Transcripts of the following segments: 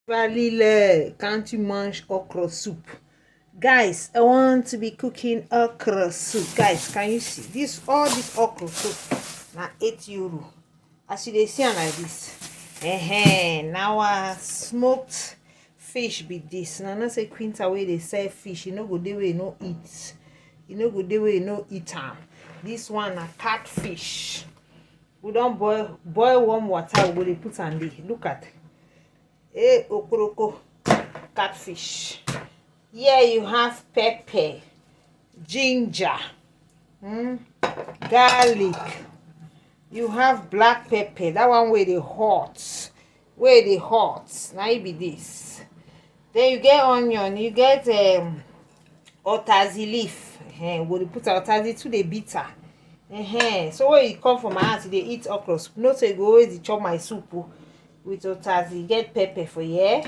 Valile, can't you munch okra soup? Guys, I want to be cooking okra soup. Guys, can you see this? All this okra soup now €8. As you dey see am like this. Now smoked fish be this. Now no say Quinta wey dey sell fish, you no go dey wey you no eat. You no go dey wey you no eat am. This one na catfish. We don't boil warm water, we go dey put am there. Look at Okro catfish. Here you have pepper, ginger, garlic. You have black pepper. That one where the hot. Now it be this. Then you get onion. You get otazi leaf. We dey put otazi to the bitter. So when you come from my house, they eat okra soup. No say go always chop my soup with otazi. Get pepper for here.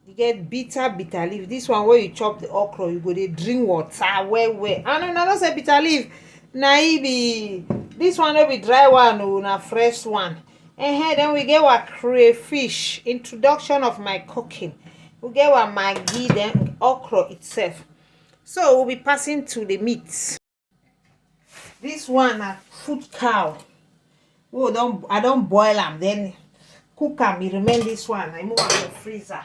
You get bitter leaf. This one where you chop the okra, you go dey drink water well. I no say bitter leaf. Na e be this one no be dry one, oh, na fresh one. Then we get our crayfish. Introduction of my cooking. We get our maggi, then okra itself. So we'll be passing to the meat. This one na food cow. Oh, I don't boil them, then cook them. You remain this one. I move out the freezer.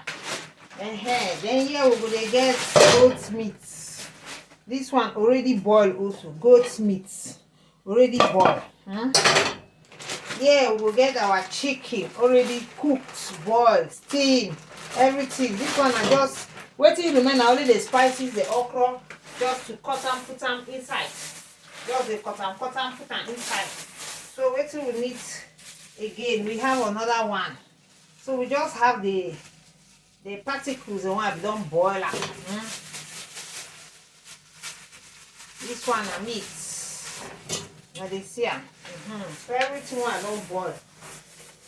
Then here we go to get goat meat. This one already boiled also. Goat meat already boiled. Yeah, we will get our chicken already cooked, boiled, steamed, everything. This one I just waiting remain only the spices, the okra, just to cut and put them inside. Just the cut and put them inside. So waiting we need again. We have another one. So we just have the particles, the one we don't boil up. This one are meat. Now they see them. So everything one I don't boil.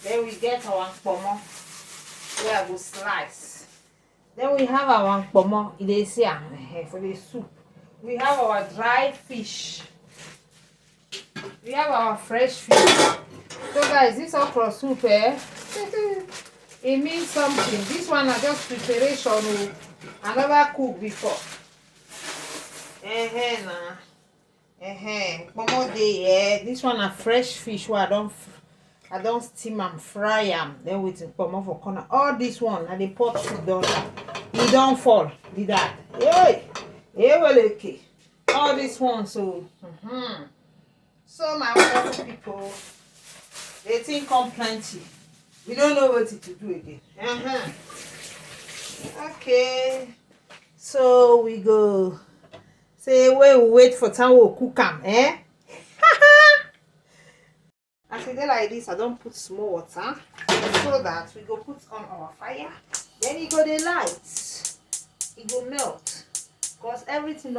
Then we get our pomo where I go slice. Then we have our pomo. They see them for the soup. We have our dry fish. We have our fresh fish. So guys, this okra soup, it means something. This one is just preparation. I never cook before. This one a fresh fish where I don't steam and fry them. Then we come off for corner. All this one and the pot soup done. It don't fall. Did that? Okay. All this one so. So my wonderful people, they think come plenty. We don't know what to do again. Okay. So we go. Say we wait for time we'll cook them, As I do like this, I don't put small water so that we go put on our fire. Then you go the light. It go melt. Because everything